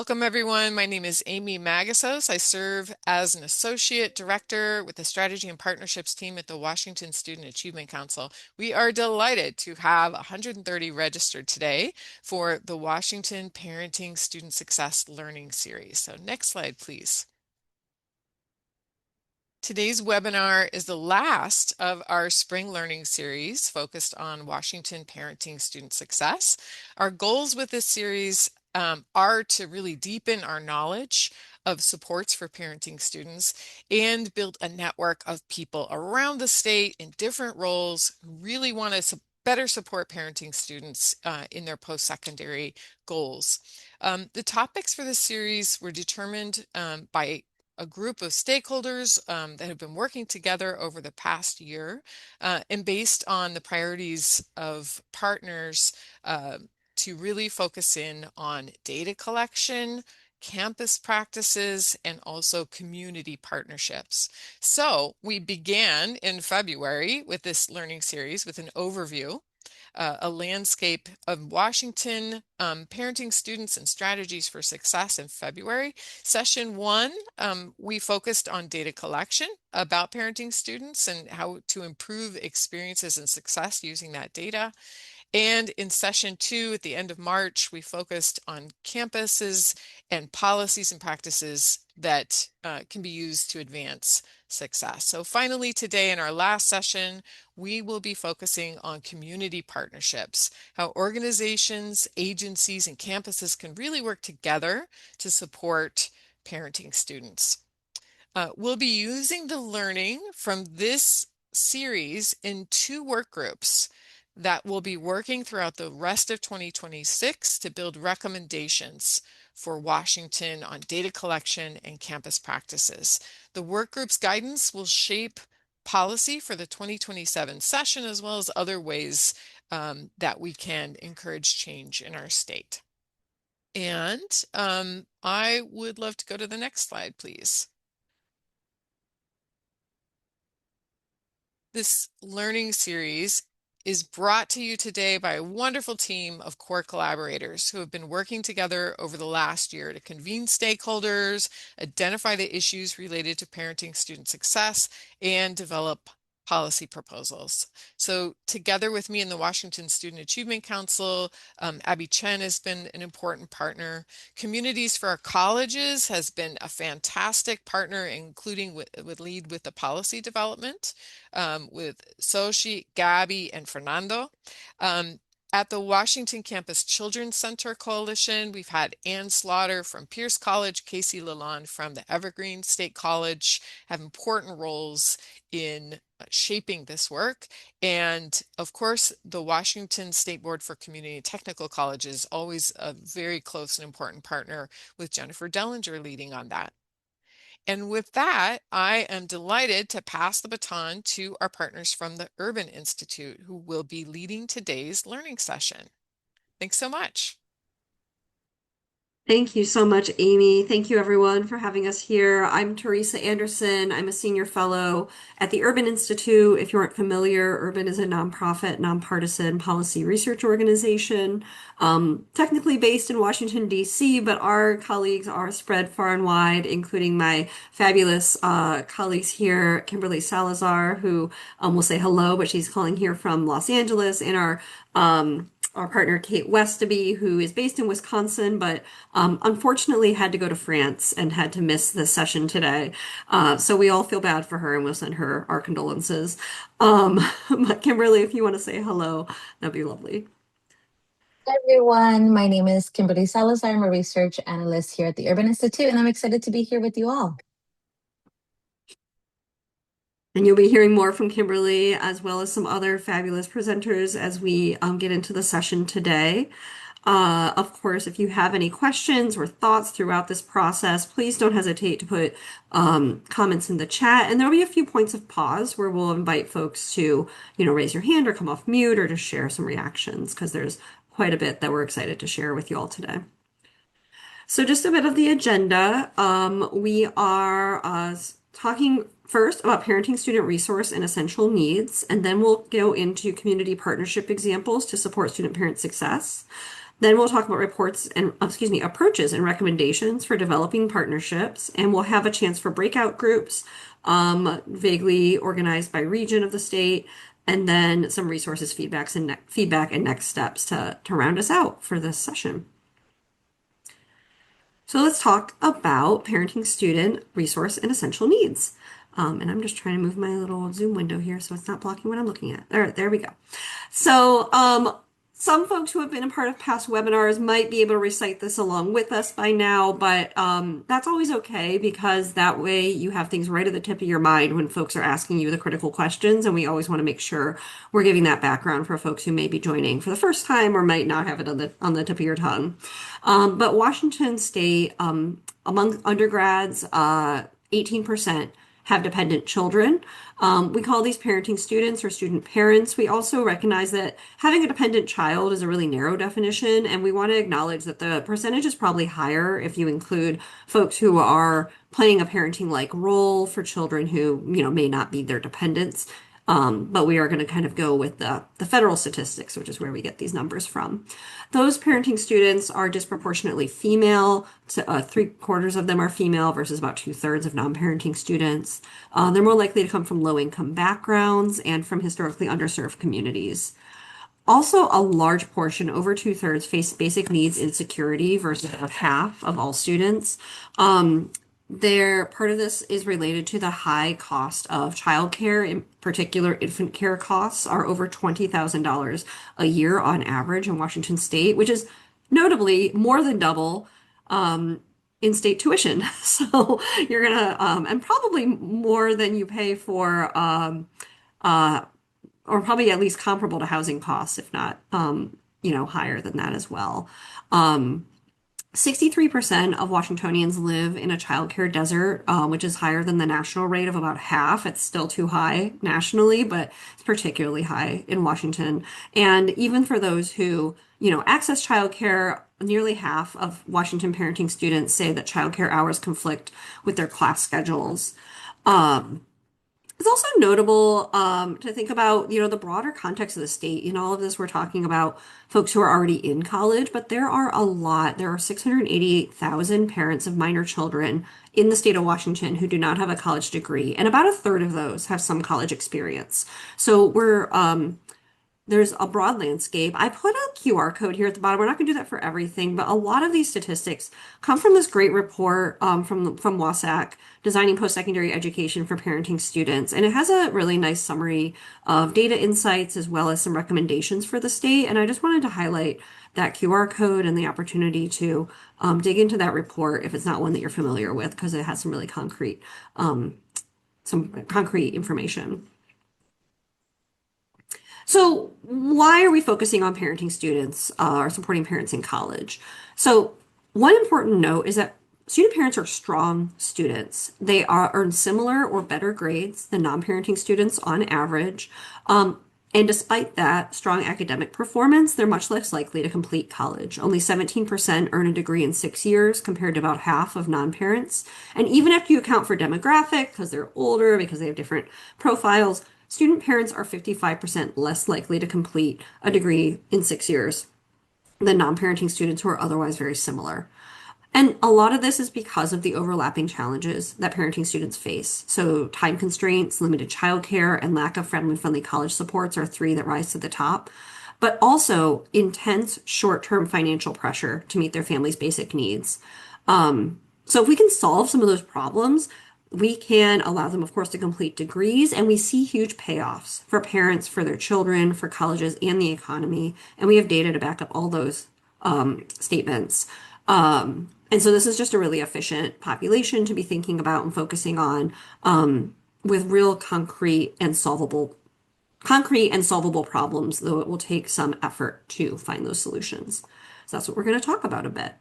Welcome, everyone. My name is Amy Magasos. I serve as an associate director with the strategy and partnerships team at the Washington Student Achievement Council. We are delighted to have 130 registered today for the Washington Parenting Student Success Learning Series. So next slide, please. Today's webinar is the last of our spring learning series focused on Washington parenting student success. Our goals with this series are to really deepen our knowledge of supports for parenting students and build a network of people around the state in different roles who really want to better support parenting students in their post-secondary goals. The topics for this series were determined by a group of stakeholders that have been working together over the past year and based on the priorities of partners to really focus in on data collection, campus practices, and also community partnerships. So we began in February with this learning series with an overview, a landscape of Washington parenting students and strategies for success in February. Session one, we focused on data collection about parenting students and how to improve experiences and success using that data. And in session two, at the end of March, we focused on campuses and policies and practices that can be used to advance success. So finally, today in our last session, we will be focusing on community partnerships, how organizations, agencies, and campuses can really work together to support parenting students. We'll be using the learning from this series in two work groups that will be working throughout the rest of 2026 to build recommendations for Washington on data collection and campus practices. The work group's guidance will shape policy for the 2027 session, as well as other ways that we can encourage change in our state. And I would love to go to the next slide, please. This learning series is brought to you today by a wonderful team of core collaborators who have been working together over the last year to convene stakeholders, identify the issues related to parenting student success, and develop policy proposals. So together with me in the Washington Student Achievement Council, Abby Chen has been an important partner. Communities for Our Colleges has been a fantastic partner, including with lead with the policy development with Soshi, Gabby, and Fernando. At the Washington Campus Children's Center Coalition, we've had Ann Slaughter from Pierce College, Casey Lalonde from the Evergreen State College have important roles in shaping this work. And of course, the Washington State Board for Community and Technical Colleges, always a very close and important partner with Jennifer Dellinger leading on that. And with that, I am delighted to pass the baton to our partners from the Urban Institute, who will be leading today's learning session. Thanks so much. Thank you so much, Amy. Thank you, everyone, for having us here. I'm Teresa Anderson. I'm a senior fellow at the Urban Institute. If you aren't familiar, Urban is a nonprofit, nonpartisan policy research organization, technically based in Washington, D.C., but our colleagues are spread far and wide, including my fabulous colleagues here, Kimberly Salazar, who will say hello, but she's calling here from Los Angeles, and our partner Kate Westaby, who is based in Wisconsin, but unfortunately had to go to France and had to miss the session today. So we all feel bad for her and we'll send her our condolences. But Kimberly, if you want to say hello, that'd be lovely. Hi, everyone. My name is Kimberly Salazar. I'm a research analyst here at the Urban Institute, and I'm excited to be here with you all. And you'll be hearing more from Kimberly as well as some other fabulous presenters as we get into the session today. Of course, if you have any questions or thoughts throughout this process, please don't hesitate to put comments in the chat. And there'll be a few points of pause where we'll invite folks to, raise your hand or come off mute or to share some reactions because there's quite a bit that we're excited to share with you all today. So just a bit of the agenda. We are talking first about parenting student resource and essential needs, and then we'll go into community partnership examples to support student parent success. Then we'll talk about reports and, excuse me, approaches and recommendations for developing partnerships. And we'll have a chance for breakout groups, vaguely organized by region of the state, and then some resources, feedback, and next steps to round us out for this session. So let's talk about parenting student resource and essential needs. And I'm just trying to move my little Zoom window here so it's not blocking what I'm looking at. There we go. So, some folks who have been a part of past webinars might be able to recite this along with us by now, but that's always okay because that way you have things right at the tip of your mind when folks are asking you the critical questions, and we always want to make sure we're giving that background for folks who may be joining for the first time or might not have it on the tip of your tongue. But Washington State, among undergrads, 18% have dependent children. We call these parenting students or student parents. We also recognize that having a dependent child is a really narrow definition, and we want to acknowledge that the percentage is probably higher if you include folks who are playing a parenting-like role for children who, may not be their dependents. But we are going to kind of go with the federal statistics, which is where we get these numbers from. Those parenting students are disproportionately female. So, 3/4 of them are female versus about 2/3 of non-parenting students. They're more likely to come from low-income backgrounds and from historically underserved communities. Also, a large portion, over 2/3, face basic needs insecurity versus about half of all students. Their part of this is related to the high cost of childcare. In particular, infant care costs are over $20,000 a year on average in Washington State, which is notably more than double in-state tuition. So you're gonna, and probably more than you pay for, uh, or probably at least comparable to housing costs, if not, higher than that as well. Um, 63% of Washingtonians live in a childcare desert, which is higher than the national rate of about half. It's still too high nationally, but it's particularly high in Washington. And even for those who, access childcare, nearly half of Washington parenting students say that childcare hours conflict with their class schedules. Um, it's also notable to think about, the broader context of the state. In all of this, we're talking about folks who are already in college, but there are a lot. There are 688,000 parents of minor children in the state of Washington who do not have a college degree, and about a third of those have some college experience. So there's a broad landscape. I put a QR code here at the bottom. We're not going to do that for everything, but a lot of these statistics come from this great report from WASAC, Designing Post-Secondary Education for Parenting Students. And it has a really nice summary of data insights as well as some recommendations for the state. And I just wanted to highlight that QR code and the opportunity to dig into that report if it's not one that you're familiar with, because it has some concrete information. So, why are we focusing on parenting students or supporting parents in college? So, one important note is that student parents are strong students. They earn similar or better grades than non-parenting students on average. And despite that strong academic performance, they're much less likely to complete college. Only 17% earn a degree in 6 years compared to about half of non-parents. And even after you account for demographic, because they're older, because they have different profiles, student parents are 55% less likely to complete a degree in 6 years than non-parenting students who are otherwise very similar. And a lot of this is because of the overlapping challenges that parenting students face. So time constraints, limited childcare, and lack of family-friendly college supports are three that rise to the top. But also intense short-term financial pressure to meet their family's basic needs. So if we can solve some of those problems, we can allow them, of course, to complete degrees, and we see huge payoffs for parents, for their children, for colleges, and the economy. And we have data to back up all those statements. And so this is just a really efficient population to be thinking about and focusing on with real concrete and solvable problems, though it will take some effort to find those solutions. So that's what we're going to talk about a bit.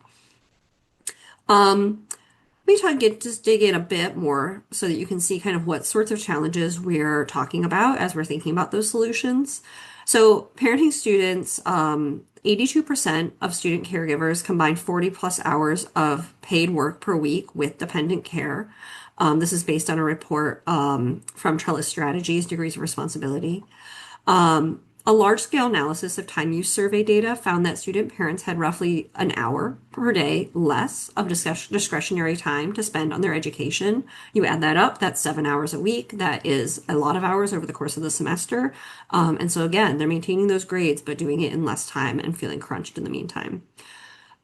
Just dig in a bit more so that you can see kind of what sorts of challenges we're talking about as we're thinking about those solutions. So parenting students, 82% of student caregivers combine 40 plus hours of paid work per week with dependent care. This is based on a report from Trellis Strategies, Degrees of Responsibility. A large-scale analysis of time use survey data found that student parents had roughly an hour per day less of discretionary time to spend on their education. You add that up, that's 7 hours a week. That is a lot of hours over the course of the semester. And so again, they're maintaining those grades, but doing it in less time and feeling crunched in the meantime.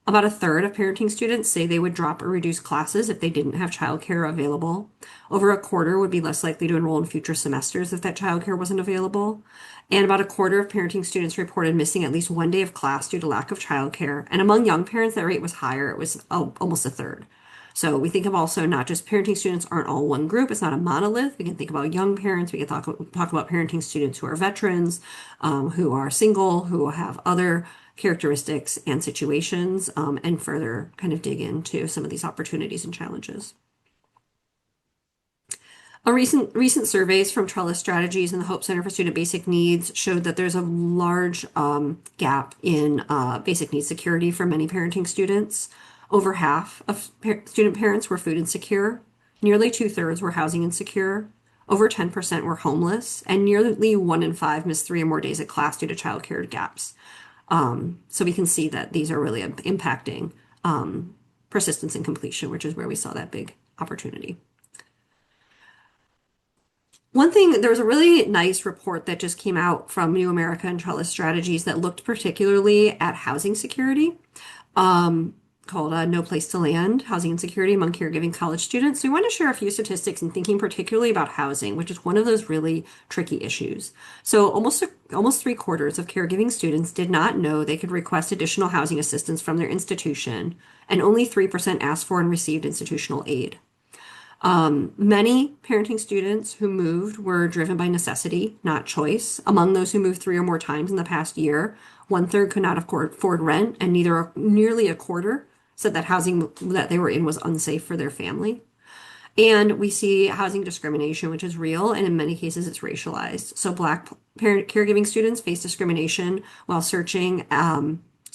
About a third of parenting students say they would drop or reduce classes if they didn't have childcare available. Over a quarter would be less likely to enroll in future semesters if that childcare wasn't available. And about a quarter of parenting students reported missing at least one day of class due to lack of childcare. And among young parents, that rate was higher. It was almost a third. So we think of also not just parenting students aren't all one group. It's not a monolith. We can think about young parents. We can talk about parenting students who are veterans, who are single, who have other characteristics and situations, and further kind of dig into some of these opportunities and challenges. A recent surveys from Trellis Strategies and the Hope Center for Student Basic Needs showed that there's a large gap in basic needs security for many parenting students. Over half of student parents were food insecure. Nearly two-thirds were housing insecure. Over 10% were homeless, and nearly 1 in 5 missed 3 or more days of class due to childcare gaps. So we can see that these are really impacting persistence and completion, which is where we saw that big opportunity. One thing, there was a really nice report that just came out from New America and Trellis Strategies that looked particularly at housing security, called No Place to Land, Housing Insecurity Among Caregiving College Students. So we want to share a few statistics and thinking particularly about housing, which is one of those really tricky issues. So almost 3/4 of caregiving students did not know they could request additional housing assistance from their institution, and only 3% asked for and received institutional aid. Many parenting students who moved were driven by necessity, not choice. Among those who moved 3 or more times in the past year, 1/3 could not afford rent, and nearly a quarter said that housing that they were in was unsafe for their family. And we see housing discrimination, which is real, and in many cases it's racialized. So Black parent caregiving students face discrimination while searching.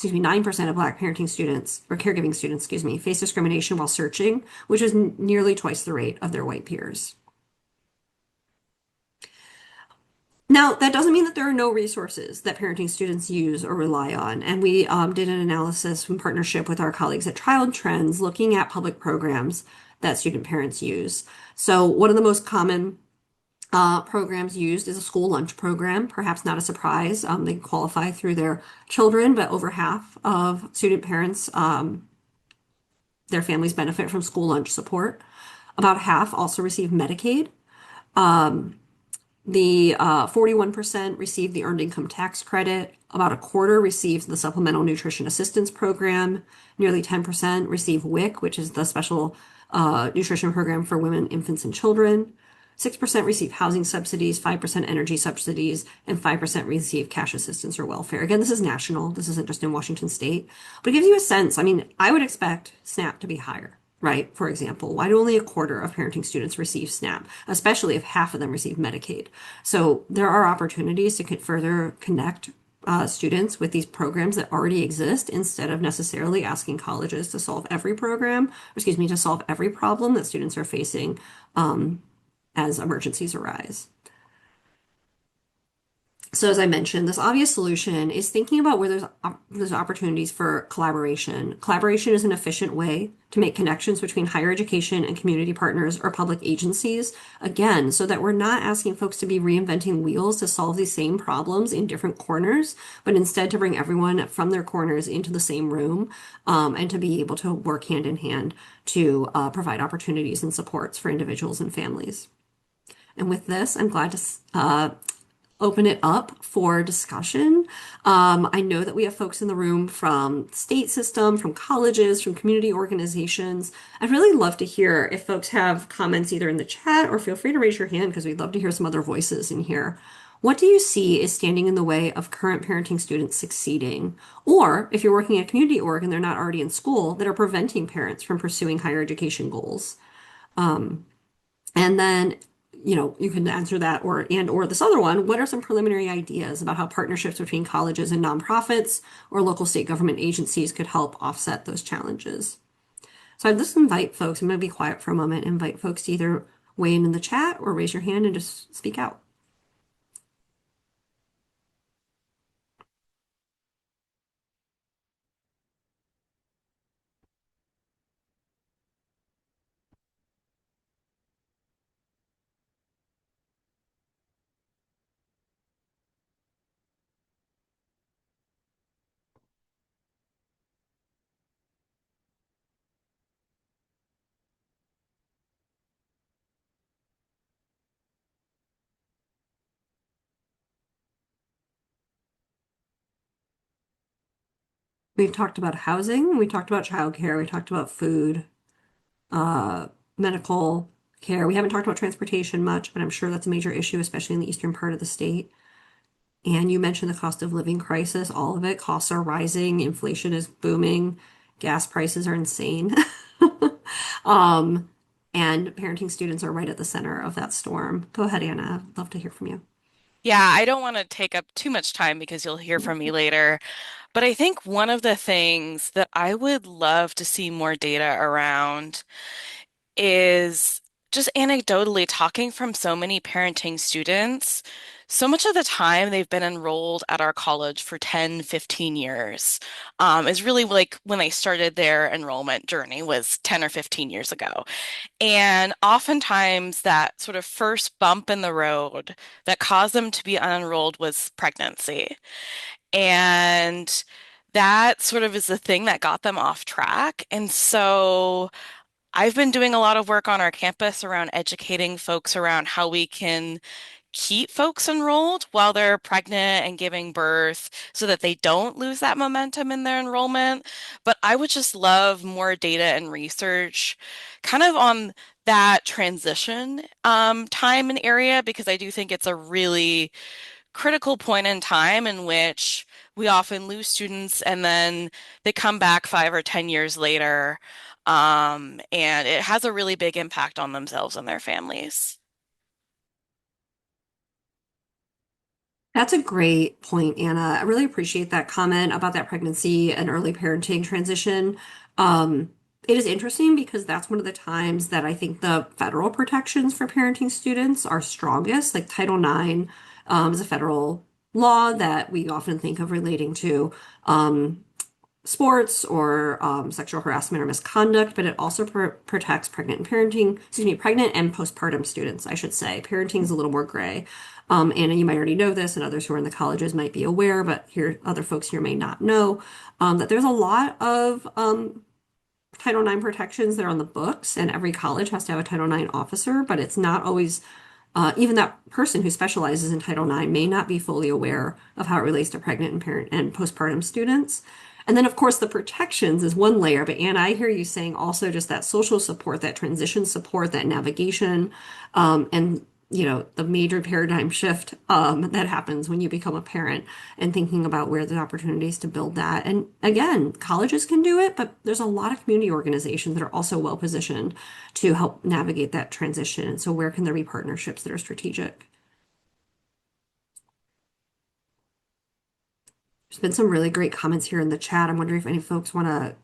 9% of Black parenting students or caregiving students, face discrimination while searching, which is nearly twice the rate of their white peers. Now, that doesn't mean that there are no resources that parenting students use or rely on. And we did an analysis in partnership with our colleagues at Child Trends looking at public programs that student parents use. So one of the most common programs used is a school lunch program, perhaps not a surprise. They qualify through their children, but over half of student parents, their families benefit from school lunch support. About half also receive Medicaid. The 41% receive the Earned Income Tax Credit. About a quarter receives the Supplemental Nutrition Assistance Program. Nearly 10% receive WIC, which is the Special Nutrition Program for Women, Infants, and Children. 6% receive housing subsidies, 5% energy subsidies, and 5% receive cash assistance or welfare. Again, this is national. This isn't just in Washington state, but it gives you a sense. I mean, I would expect SNAP to be higher, right? For example, why do only a quarter of parenting students receive SNAP, especially if half of them receive Medicaid? So there are opportunities to further connect students with these programs that already exist instead of necessarily asking colleges to solve every to solve every problem that students are facing as emergencies arise. So as I mentioned, this obvious solution is thinking about where there's opportunities for collaboration. Collaboration is an efficient way to make connections between higher education and community partners or public agencies, again, so that we're not asking folks to be reinventing wheels to solve these same problems in different corners, but instead to bring everyone from their corners into the same room, and to be able to work hand in hand to provide opportunities and supports for individuals and families. And with this, I'm glad to open it up for discussion. I know that we have folks in the room from state system, from colleges, from community organizations. I'd really love to hear if folks have comments either in the chat or feel free to raise your hand because we'd love to hear some other voices in here. What do you see is standing in the way of current parenting students succeeding? Or if you're working at a community org and they're not already in school, that are preventing parents from pursuing higher education goals? And then, you can answer that or this other one. What are some preliminary ideas about how partnerships between colleges and nonprofits or local state government agencies could help offset those challenges? So I'd just invite folks, I'm going to be quiet for a moment, invite folks to either weigh in the chat or raise your hand and just speak out. We've talked about housing, we talked about childcare, we talked about food, uh, medical care. We haven't talked about transportation much, but I'm sure that's a major issue, especially in the eastern part of the state. And you mentioned the cost of living crisis, all of it. Costs are rising, inflation is booming, gas prices are insane. Um, and parenting students are right at the center of that storm. Go ahead, Anna. I'd love to hear from you. Yeah, I don't want to take up too much time because you'll hear from me later. But I think one of the things that I would love to see more data around is just anecdotally talking from so many parenting students. So much of the time they've been enrolled at our college for 10, 15 years. Is really like when they started their enrollment journey was 10 or 15 years ago. And oftentimes that sort of first bump in the road that caused them to be unenrolled was pregnancy. And that sort of is the thing that got them off track. And so I've been doing a lot of work on our campus around educating folks around how we can keep folks enrolled while they're pregnant and giving birth so that they don't lose that momentum in their enrollment. But I would just love more data and research kind of on that transition time and area because I do think it's a really critical point in time in which we often lose students and then they come back 5 or 10 years later, and it has a really big impact on themselves and their families. That's a great point, Anna. I really appreciate that comment about that pregnancy and early parenting transition. Um, it is interesting because that's one of the times that I think the federal protections for parenting students are strongest. Like Title IX, is a federal law that we often think of relating to um, sports or sexual harassment or misconduct, but it also protects pregnant and pregnant and postpartum students, I should say. Parenting is a little more gray. Anna, you might already know this, and others who are in the colleges might be aware, but here, other folks here may not know that there's a lot of Title IX protections that are on the books, and every college has to have a Title IX officer, but it's not always even that person who specializes in Title IX may not be fully aware of how it relates to pregnant and parent and postpartum students. And then, of course, the protections is one layer. But Anne, I hear you saying also just that social support, that transition support, that navigation, and the major paradigm shift that happens when you become a parent and thinking about where the opportunities to build that. And again, colleges can do it, but there's a lot of community organizations that are also well positioned to help navigate that transition. And so where can there be partnerships that are strategic? There's been some really great comments here in the chat. I'm wondering if any folks want to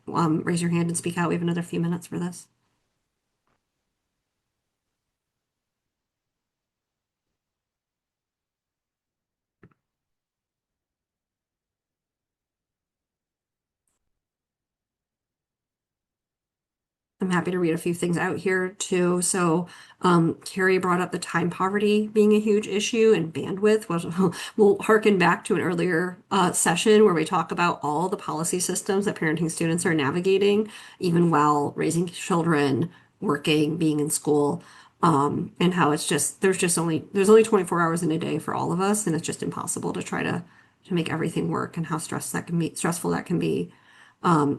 raise your hand and speak out. We have another few minutes for this. I'm happy to read a few things out here too. So, Carrie brought up the time poverty being a huge issue and bandwidth. We'll harken back to an earlier session where we talk about all the policy systems that parenting students are navigating, even while raising children, working, being in school, and how it's just there's only 24 hours in a day for all of us, and it's just impossible to try to make everything work and how stressful that can be.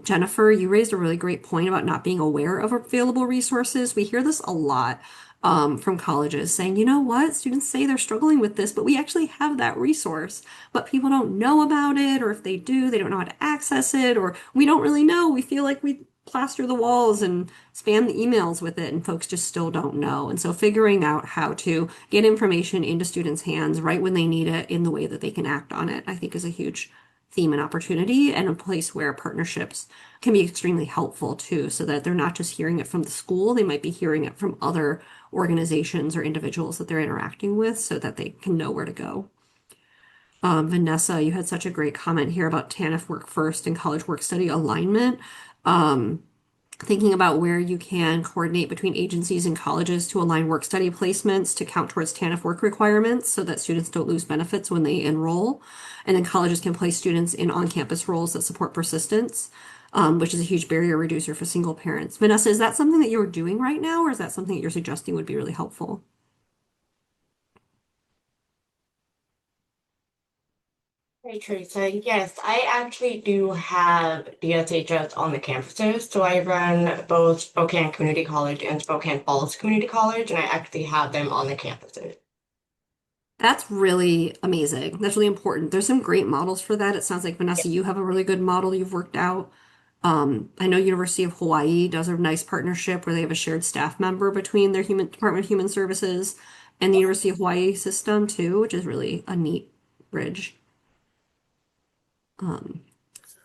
Jennifer, you raised a really great point about not being aware of available resources. We hear this a lot from colleges saying, you know what, students say they're struggling with this, but we actually have that resource, but people don't know about it, or if they do, they don't know how to access it, or we don't really know. We feel like we plaster the walls and spam the emails with it, and folks just still don't know. And so figuring out how to get information into students' hands right when they need it in the way that they can act on it, I think is a huge theme and opportunity and a place where partnerships can be extremely helpful too, so that they're not just hearing it from the school, they might be hearing it from other organizations or individuals that they're interacting with so that they can know where to go. Vanessa, you had such a great comment here about TANF work first and college work study alignment. Um, Thinking about where you can coordinate between agencies and colleges to align work study placements to count towards TANF work requirements so that students don't lose benefits when they enroll. And then colleges can place students in on-campus roles that support persistence, which is a huge barrier reducer for single parents. Vanessa, is that something that you're doing right now, or is that something that you're suggesting would be really helpful? Hey Teresa, yes, I actually do have DSHS on the campuses. So I run both Spokane Community College and Spokane Falls Community College, and I actually have them on the campuses. That's really amazing. That's really important. There's some great models for that. It sounds like Yeah. Vanessa, you have a really good model you've worked out. I know University of Hawaii does a nice partnership where they have a shared staff member between their human Department of Human Services and the University of Hawaii system too, which is really a neat bridge. Um,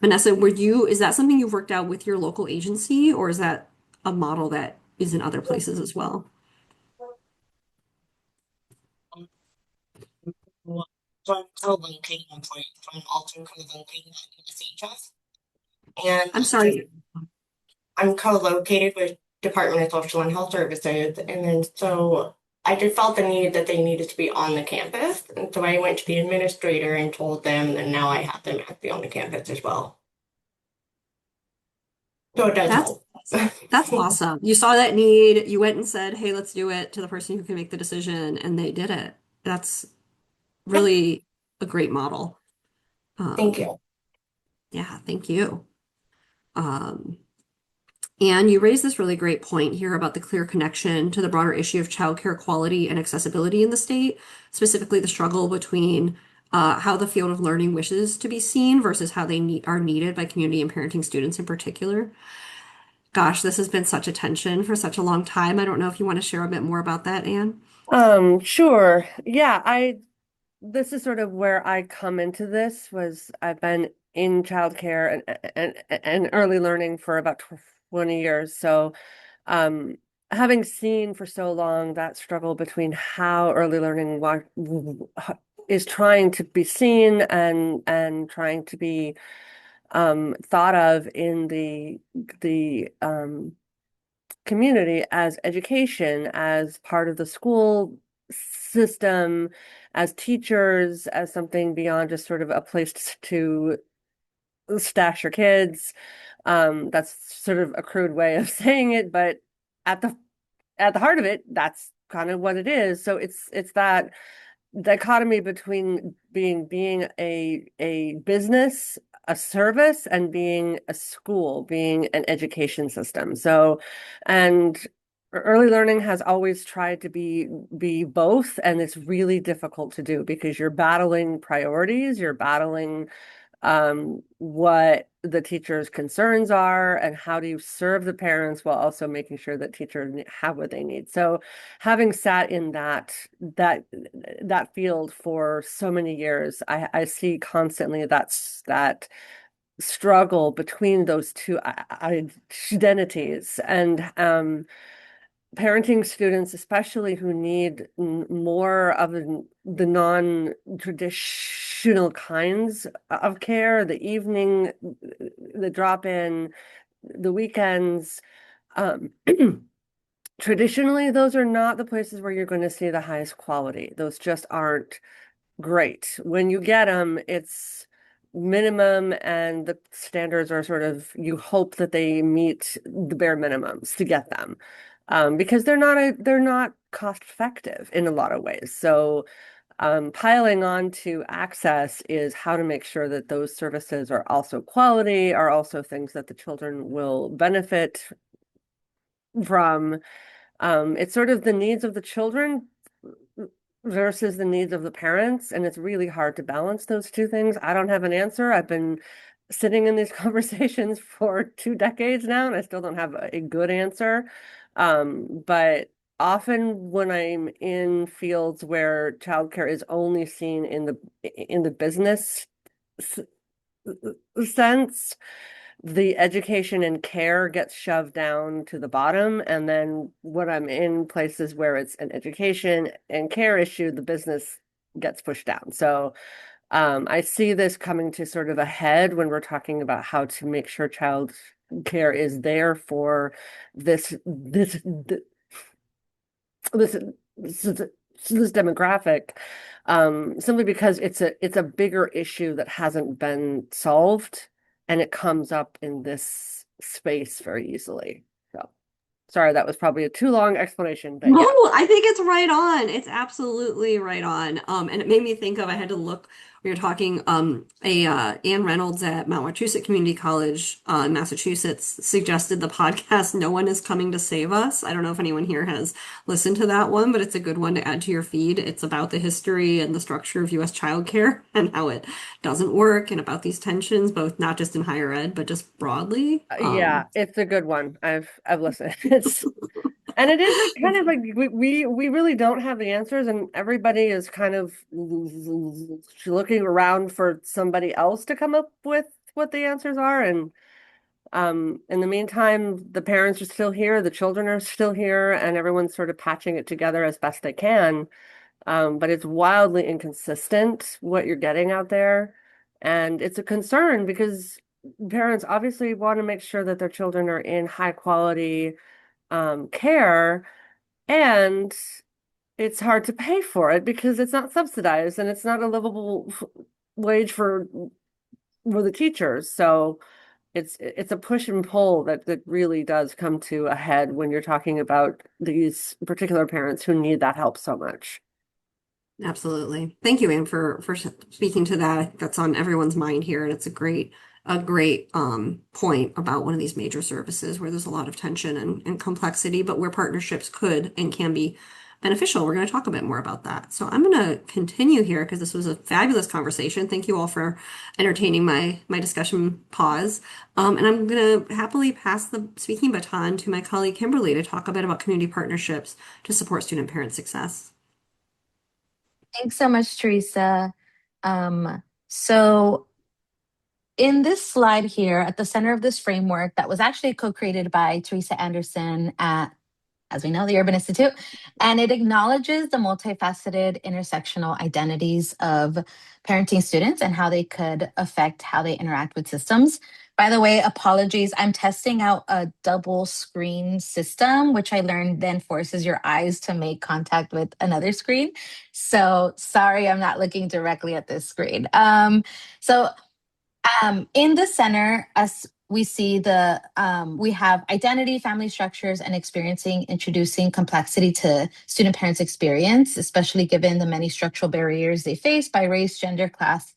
Vanessa, is that something you've worked out with your local agency, or is that a model that is in other places as well? So I'm co-located, I'm sorry, so I'm also co-located at USHS, and I'm sorry. I'm co-located with Department of Social and Health Services, and then so I just felt the need that they needed to be on the campus, and so I went to the administrator and told them, and now I have them actually on the campus as well. So it does That's help. that's awesome. You saw that need, you went and said, "Hey, let's do it," to the person who can make the decision, and they did it. That's Yep, really a great model. thank Um, you. yeah, thank you. Um, and you raised this really great point here about the clear connection to the broader issue of childcare quality and accessibility in the state, specifically the struggle between how the field of learning wishes to be seen versus how are needed by community and parenting students in particular. Gosh, this has been such a tension for such a long time. I don't know if you want to share a bit more about that, Anne. Sure. Yeah, this is sort of where I come into this was I've been in childcare and early learning for about 20 years. So, um, having seen for so long that struggle between how early learning is trying to be seen and trying to be thought of in the community as education, as part of the school system, as teachers, as something beyond just sort of a place to stash your kids. That's sort of a crude way of saying it, but at the heart of it, that's kind of what it is. So it's that dichotomy between being a business, a service, and being a school, being an education system. So, and early learning has always tried to be both, and it's really difficult to do because you're battling priorities, you're battling what the teacher's concerns are and how do you serve the parents while also making sure that teachers have what they need. So having sat in that field for so many years, I see constantly that struggle between those two identities and parenting students, especially who need more of the non-traditional kinds of care, the evening, the drop-in, the weekends. Um, Traditionally, those are not the places where you're going to see the highest quality. Those just aren't great. When you get them, it's minimum and the standards are sort of, you hope that they meet the bare minimums to get them. Because they're not cost effective in a lot of ways. So piling on to access is how to make sure that those services are also quality, are also things that the children will benefit from. It's sort of the needs of the children versus the needs of the parents, and it's really hard to balance those two things. I don't have an answer. I've been sitting in these conversations for 2 decades now, and I still don't have a good answer. But often when I'm in fields where childcare is only seen in the business sense, the education and care gets shoved down to the bottom. And then when I'm in places where it's an education and care issue, the business gets pushed down. So I see this coming to sort of a head when we're talking about how to make sure child care is there for this this demographic, simply because it's a bigger issue that hasn't been solved, and it comes up in this space very easily. So sorry, that was probably a too long explanation, but No, yeah. I think it's right on. It's absolutely right on. And it made me think of, I had to look We were talking, Ann Reynolds at Mount Wachusett Community College, in Massachusetts suggested the podcast No One Is Coming to Save Us. I don't know if anyone here has listened to that one, but it's a good one to add to your feed. It's about the history and the structure of U.S. childcare and how it doesn't work, and about these tensions, both not just in higher ed, but just broadly. Yeah, it's a good one. I've listened. It's and it is a kind of like we really don't have the answers, and everybody is kind of looking around for somebody else to come up with what the answers are. And in the meantime, the parents are still here, the children are still here, and everyone's sort of patching it together as best they can. But it's wildly inconsistent what you're getting out there. And it's a concern because parents obviously want to make sure that their children are in high quality care, and it's hard to pay for it because it's not subsidized and it's not a livable wage for the teachers. So it's a push and pull that really does come to a head when you're talking about these particular parents who need that help so much. Absolutely. Thank you, Anne, for speaking to that. I think that's on everyone's mind here, and it's a great point about one of these major services where there's a lot of tension and complexity, but where partnerships could and can be beneficial. We're going to talk a bit more about that. So I'm going to continue here because this was a fabulous conversation. Thank you all for entertaining my discussion pause. And I'm going to happily pass the speaking baton to my colleague Kimberly to talk a bit about community partnerships to support student parent success. Thanks so much, Teresa. So in this slide here, at the center of this framework that was actually co-created by Teresa Anderson at, as we know, the Urban Institute, and it acknowledges the multifaceted intersectional identities of parenting students and how they could affect how they interact with systems. By the way, apologies, I'm testing out a double screen system, which I learned then forces your eyes to make contact with another screen. So sorry, I'm not looking directly at this screen. In the center, as we see we have identity, family structures, and experiencing, introducing complexity to student parents' experience, especially given the many structural barriers they face by race, gender, class,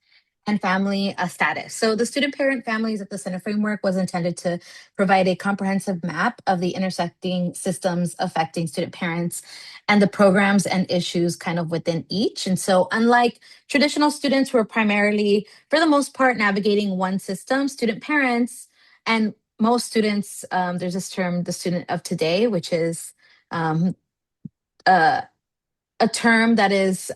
and family status. So the student parent families at the center framework was intended to provide a comprehensive map of the intersecting systems affecting student parents and the programs and issues kind of within each. And so unlike traditional students who are primarily, for the most part, navigating one system, student parents and most students, there's this term, the student of today, which is um, a term that is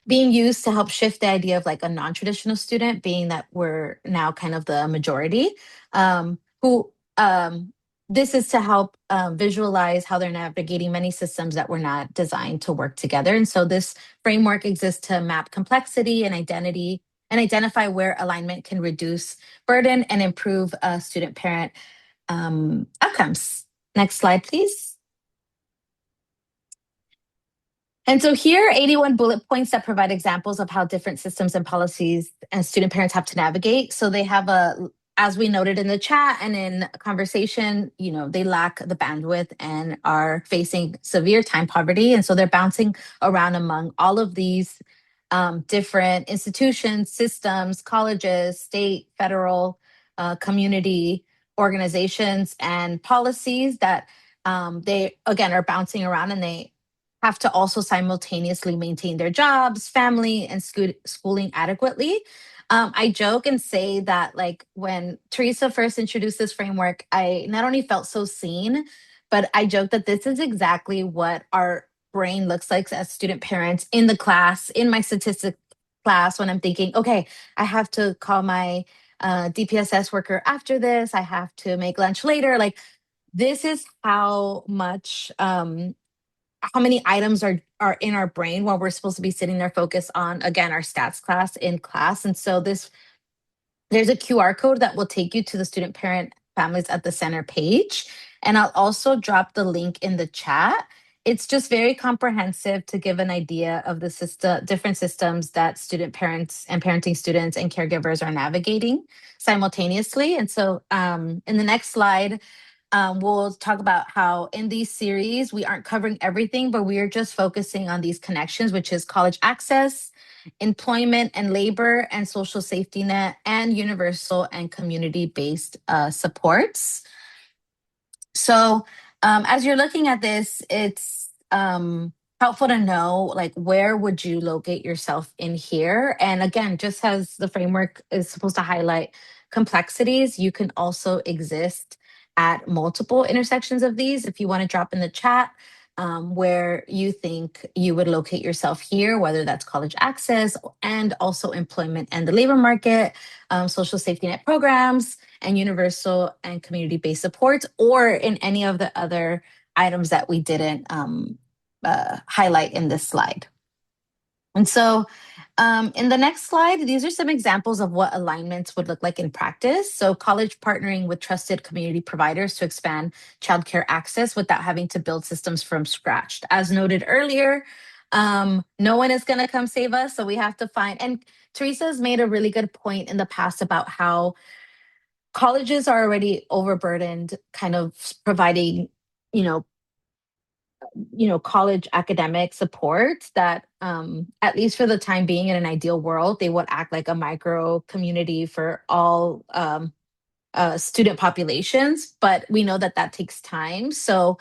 being used to help shift the idea of like a non-traditional student, being that we're now kind of the majority, who this is to help visualize how they're navigating many systems that were not designed to work together. And so this framework exists to map complexity and identity and identify where alignment can reduce burden and improve student parent outcomes. Next slide, please. And so here are 81 bullet points that provide examples of how different systems and policies and student parents have to navigate. So they have as we noted in the chat and in conversation, they lack the bandwidth and are facing severe time poverty. And so they're bouncing around among all of these different institutions, systems, colleges, state, federal, community organizations, and policies that they, again, are bouncing around, and they have to also simultaneously maintain their jobs, family, and schooling adequately. I joke and say that, like, when Teresa first introduced this framework, I not only felt so seen, but I joke that this is exactly what our brain looks like as student parents in the class, in my statistics class, when I'm thinking, okay, I have to call my DPSS worker after this, I have to make lunch later. Like, this is how many items are in our brain while we're supposed to be sitting there focused on, again, our stats class in class. And so there's a QR code that will take you to the student parent families at the center page. And I'll also drop the link in the chat. It's just very comprehensive to give an idea of the different systems that student parents and parenting students and caregivers are navigating simultaneously. And so in the next slide, we'll talk about how in these series, we aren't covering everything, but we are just focusing on these connections, which is college access, employment and labor, and social safety net, and universal and community-based supports. So as you're looking at this, it's helpful to know like where would you locate yourself in here. And again, just as the framework is supposed to highlight complexities, you can also exist at multiple intersections of these. If you want to drop in the chat where you think you would locate yourself here, whether that's college access and also employment and the labor market, social safety net programs, and universal and community-based supports, or in any of the other items that we didn't highlight in this slide. And so in the next slide, these are some examples of what alignments would look like in practice. So college partnering with trusted community providers to expand childcare access without having to build systems from scratch. As noted earlier, no one is going to come save us. So we have to find, and Teresa has made a really good point in the past about how colleges are already overburdened kind of providing you know college academic support that at least for the time being in an ideal world they would act like a micro community for all student populations, but we know that that takes time. So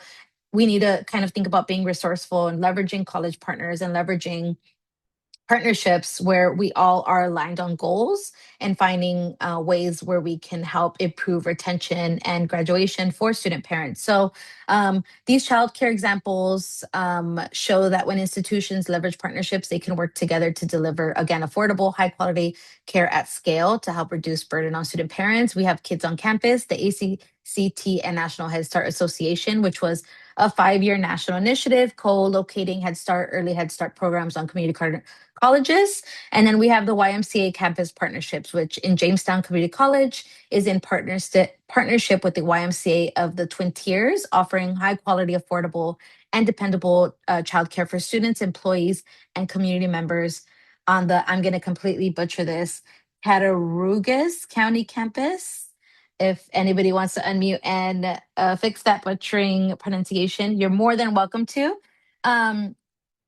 we need to kind of think about being resourceful and leveraging college partners and leveraging partnerships where we all are aligned on goals and finding ways where we can help improve retention and graduation for student parents. So these childcare examples show that when institutions leverage partnerships, they can work together to deliver, again, affordable, high quality care at scale to help reduce burden on student parents. We have Kids on Campus, the ACCT and National Head Start Association, which was a 5-year national initiative co-locating Head Start, early Head Start programs on community colleges. And then we have the YMCA campus partnerships, which in Jamestown Community College is in partnership with the YMCA of the Twin Tiers, offering high quality, affordable, and dependable childcare for students, employees, and community members on the, I'm going to completely butcher this, Cattaraugus County campus. If anybody wants to unmute and fix that butchering pronunciation, you're more than welcome to.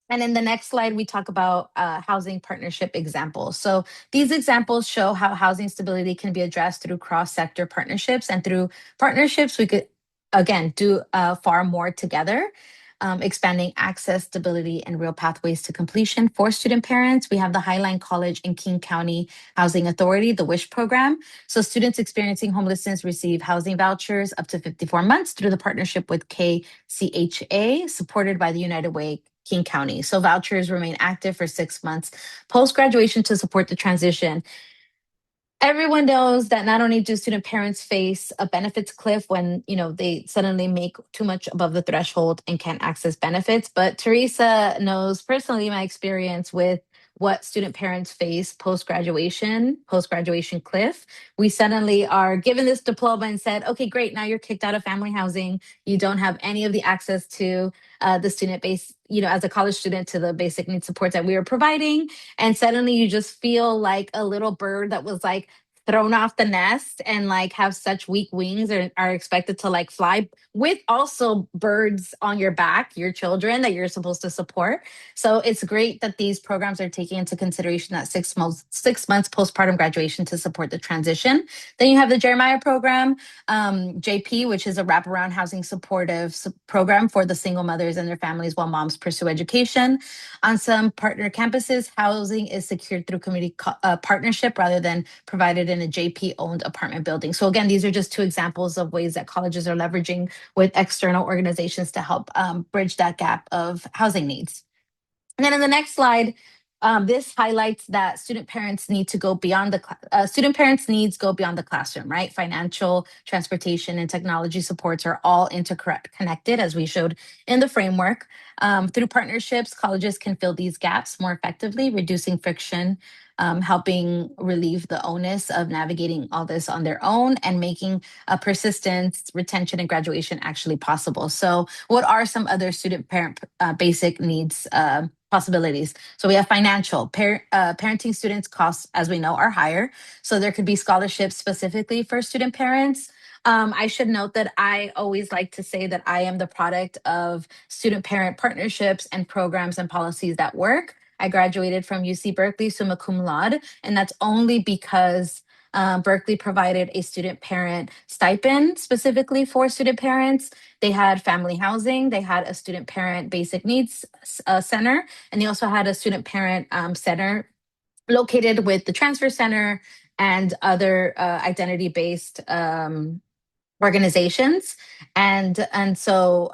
And in the next slide, we talk about housing partnership examples. So these examples show how housing stability can be addressed through cross-sector partnerships. And through partnerships, we could, again, do far more together. Expanding access, stability, and real pathways to completion for student parents. We have the Highline College and King County Housing Authority, the WISH program. So students experiencing homelessness receive housing vouchers up to 54 months through the partnership with KCHA, supported by the United Way King County. So vouchers remain active for 6 months post-graduation to support the transition. Everyone knows that not only do student parents face a benefits cliff when they suddenly make too much above the threshold and can't access benefits, but Teresa knows personally my experience with what student parents face post-graduation cliff. We suddenly are given this diploma and said, okay, great, now you're kicked out of family housing. You don't have any of the access to the student base, as a college student, to the basic needs supports that we were providing. And suddenly you just feel like a little bird that was like thrown off the nest and like have such weak wings or are expected to like fly with also birds on your back, your children that you're supposed to support. So it's great that these programs are taking into consideration that 6 months postpartum graduation to support the transition. Then you have the Jeremiah program, JP, which is a wraparound housing supportive program for the single mothers and their families while moms pursue education. On some partner campuses, housing is secured through community partnership rather than provided in a JP-owned apartment building. So again, these are just two examples of ways that colleges are leveraging with external organizations to help bridge that gap of housing needs. And then in the next slide, this highlights that student parents need to go beyond student parents' needs go beyond the classroom, right? Financial, transportation, and technology supports are all interconnected, as we showed in the framework. Through partnerships, colleges can fill these gaps more effectively, reducing friction, helping relieve the onus of navigating all this on their own and making persistence, retention, and graduation actually possible. So what are some other student parent basic needs possibilities? So we have financial. Parenting students costs, as we know, are higher. So there could be scholarships specifically for student parents. I should note that I always like to say that I am the product of student parent partnerships and programs and policies that work. I graduated from UC Berkeley summa cum laude, and that's only because Berkeley provided a student parent stipend specifically for student parents. They had family housing, they had a student parent basic needs center, and they also had a student parent center located with the transfer center and other identity based organizations. And so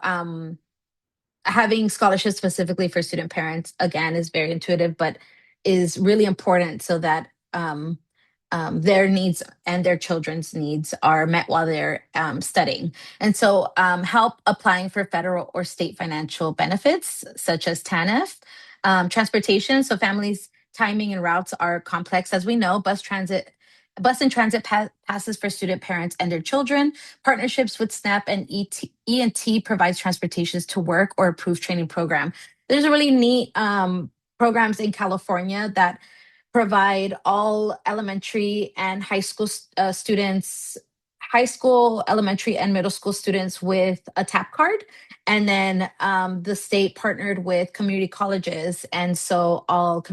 having scholarships specifically for student parents again is very intuitive, but is really important so that their needs and their children's needs are met while they're studying. And so help applying for federal or state financial benefits such as TANF. Transportation, so families timing and routes are complex, as we know. Bus and transit passes for student parents and their children. Partnerships with SNAP and ET provides transportations to work or approved training program. There's a really neat programs in California that provide all elementary and high school students, high school, elementary, and middle school students with a TAP card. And then the state partnered with community colleges. And so all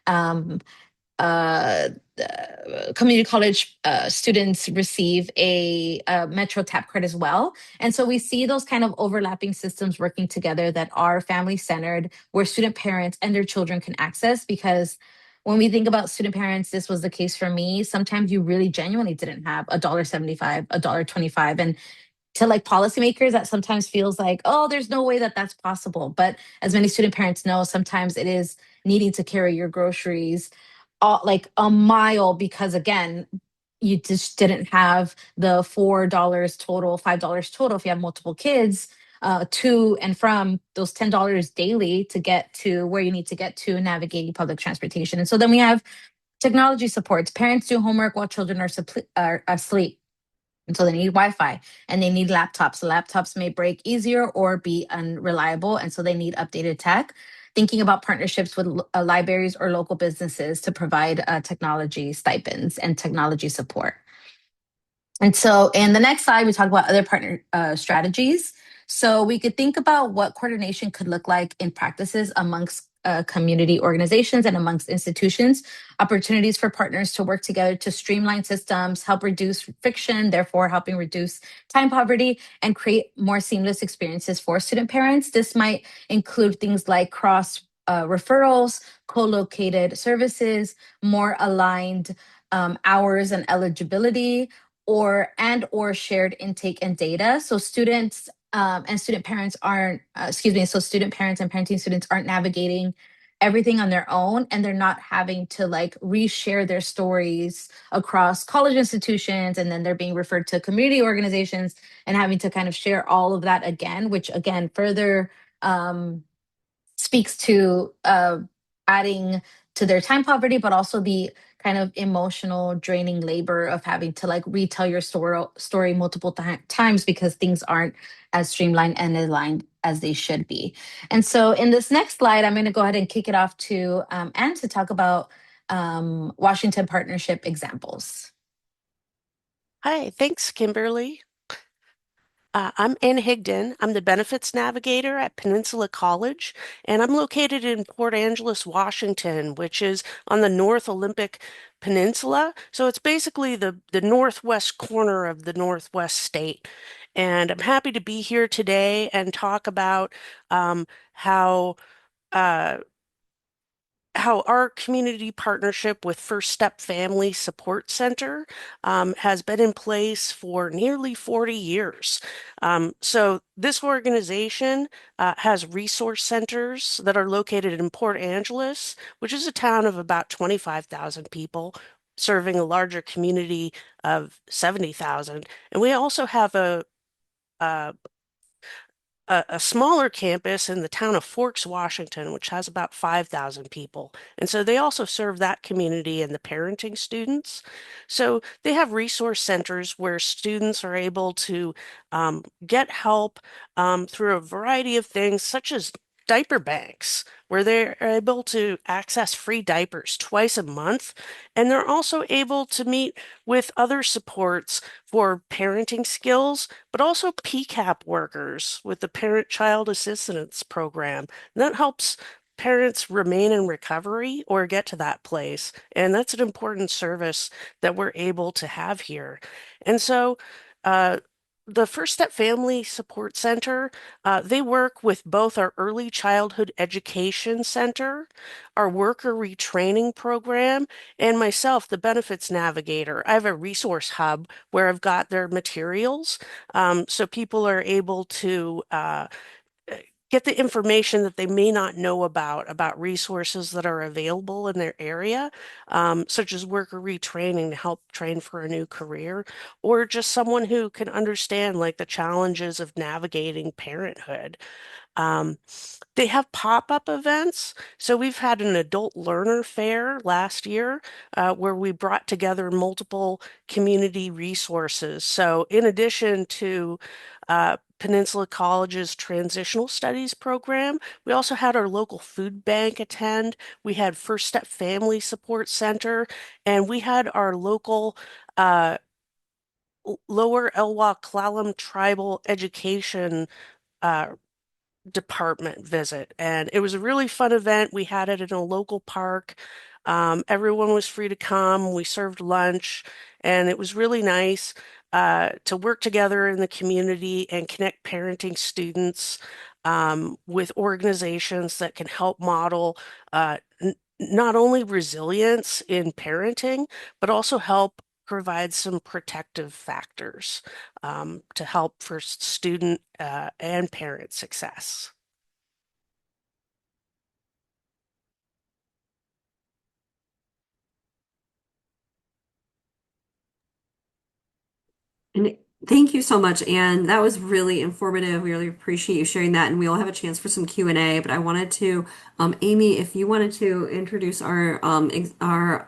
um, uh, community college students receive a Metro Tap card as well. And so we see those kind of overlapping systems working together that are family centered, where student parents and their children can access. Because when we think about student parents, this was the case for me. Sometimes you really genuinely didn't have $1.75, $1.25, and to like policymakers, that sometimes feels like, oh, there's no way that that's possible. But as many student parents know, sometimes it is needing to carry your groceries like a mile because again, you just didn't have the $4 total, $5 total if you have multiple kids to and from those $10 daily to get to where you need to get to navigating public transportation. And so then we have technology supports. Parents do homework while children are asleep. And so they need Wi-Fi and they need laptops. Laptops may break easier or be unreliable. And so they need updated tech. Thinking about partnerships with libraries or local businesses to provide technology stipends and technology support. And so in the next slide, we talk about other partner strategies. So we could think about what coordination could look like in practices amongst community organizations and amongst institutions, opportunities for partners to work together to streamline systems, help reduce friction, therefore helping reduce time poverty and create more seamless experiences for student parents. This might include things like cross referrals, co-located services, more aligned hours and eligibility, or shared intake and data. So students and student parents aren't, so student parents and parenting students aren't navigating everything on their own, and they're not having to like reshare their stories across college institutions, and then they're being referred to community organizations and having to kind of share all of that again, which again further speaks to adding to their time poverty, but also the kind of emotional draining labor of having to like retell your story multiple times because things aren't as streamlined and aligned as they should be. And so in this next slide, I'm going to go ahead and kick it off to Anne to talk about Washington partnership examples. Hi, thanks, Kimberly. I'm Ann Higdon. I'm the benefits navigator at Peninsula College, and I'm located in Port Angeles, Washington, which is on the North Olympic Peninsula. So it's basically the northwest corner of the Northwest state. And I'm happy to be here today and talk about how uh, how our community partnership with First Step Family Support Center has been in place for nearly 40 years. So this organization has resource centers that are located in Port Angeles, which is a town of about 25,000 people, serving a larger community of 70,000. And we also have a a smaller campus in the town of Forks, Washington, which has about 5,000 people. And so they also serve that community and the parenting students. So they have resource centers where students are able to get help through a variety of things, such as diaper banks where they're able to access free diapers twice a month. And they're also able to meet with other supports for parenting skills, but also PCAP workers with the Parent-Child Assistance Program. And that helps parents remain in recovery or get to that place. And that's an important service that we're able to have here. And so, uh, the First Step Family Support Center, they work with both our Early Childhood Education Center, our Worker Retraining Program, and myself, the Benefits Navigator. I have a resource hub where I've got their materials, so people are able to get the information that they may not know about resources that are available in their area, such as worker retraining to help train for a new career, or just someone who can understand like the challenges of navigating parenthood. Um, they have pop-up events. So we've had an adult learner fair last year where we brought together multiple community resources. So in addition to Peninsula College's Transitional Studies program, we also had our local food bank attend. We had First Step Family Support Center, and we had our local uh, Lower Elwha Clallam Tribal Education uh, department visit. And it was a really fun event. We had it in a local park. Everyone was free to come. We served lunch, and it was really nice to work together in the community and connect parenting students with organizations that can help model not only resilience in parenting, but also help provide some protective factors to help for student and parent success. And thank you so much, Anne. That was really informative. We really appreciate you sharing that, and we will have a chance for some Q&A. But I wanted to, Amy, if you wanted to introduce our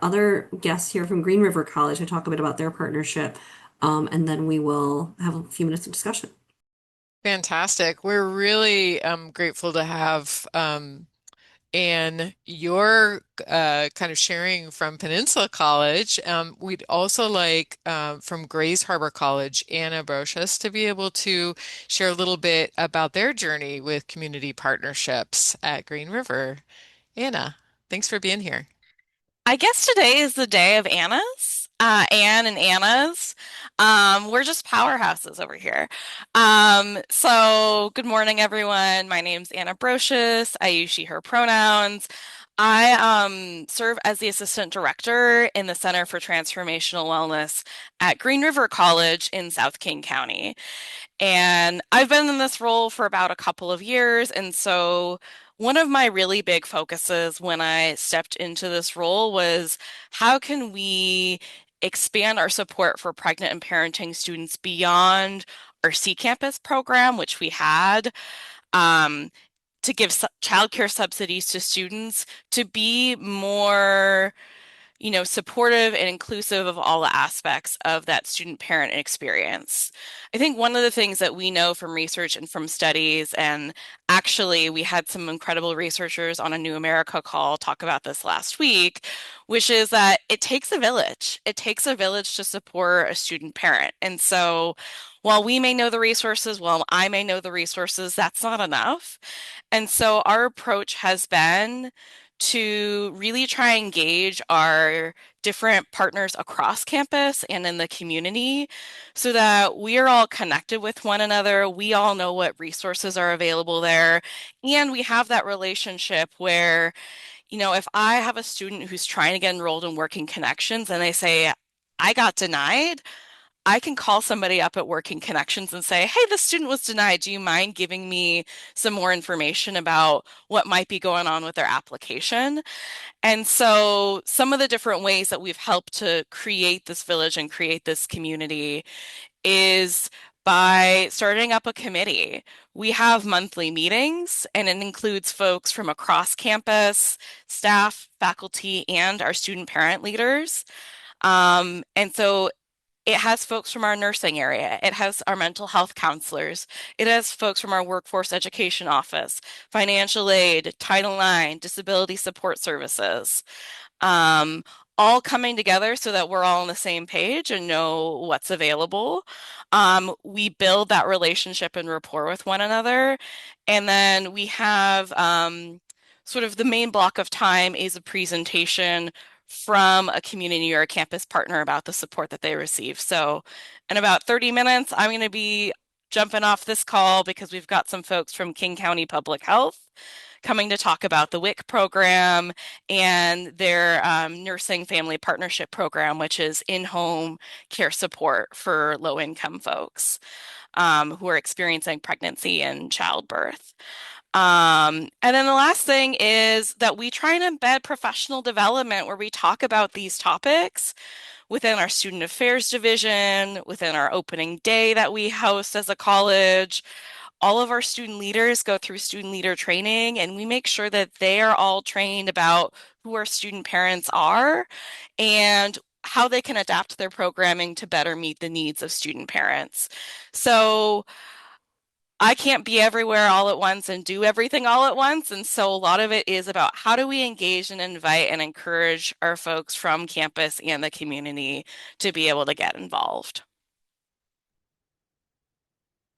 other guests here from Green River College and talk a bit about their partnership, and then we will have a few minutes of discussion. Fantastic. We're really grateful to have and your kind of sharing from Peninsula College. We'd also like from Grays Harbor College, Anna Brocious, to be able to share a little bit about their journey with community partnerships at Green River. Anna, thanks for being here. I guess today is the day of Anna's, Anne and Anna's. We're just powerhouses over here. So good morning, everyone. My name's Anna Brocious. I use she, her pronouns. I serve as the assistant director in the Center for Transformational Wellness at Green River College in South King County. And I've been in this role for about a couple of years. And so one of my really big focuses when I stepped into this role was how can we expand our support for pregnant and parenting students beyond our C Campus program, which we had, um, to give childcare subsidies to students to be more supportive and inclusive of all the aspects of that student parent experience. I think one of the things that we know from research and from studies, and actually we had some incredible researchers on a New America call talk about this last week, which is that it takes a village. It takes a village to support a student parent. And so while we may know the resources, while I may know the resources, that's not enough. And so our approach has been to really try and engage our different partners across campus and in the community so that we are all connected with one another. We all know what resources are available there. And we have that relationship where, if I have a student who's trying to get enrolled in Working Connections and they say, I got denied, I can call somebody up at Working Connections and say, hey, this student was denied. Do you mind giving me some more information about what might be going on with their application? And so, some of the different ways that we've helped to create this village and create this community is by starting up a committee. We have monthly meetings, and it includes folks from across campus, staff, faculty, and our student parent leaders. And so It has folks from our nursing area. It has our mental health counselors. It has folks from our workforce education office, financial aid, Title IX, disability support services, um, all coming together so that we're all on the same page and know what's available. We build that relationship and rapport with one another. And then we have sort of the main block of time is a presentation from a community or a campus partner about the support that they receive. So in about 30 minutes, I'm going to be jumping off this call because we've got some folks from King County Public Health coming to talk about the WIC program and their nursing family partnership program, which is in-home care support for low-income folks who are experiencing pregnancy and childbirth. And then the last thing is that we try and embed professional development where we talk about these topics within our student affairs division, within our opening day that we host as a college. All of our student leaders go through student leader training, and we make sure that they are all trained about who our student parents are and how they can adapt their programming to better meet the needs of student parents. So I can't be everywhere all at once and do everything all at once. And so a lot of it is about how do we engage and invite and encourage our folks from campus and the community to be able to get involved.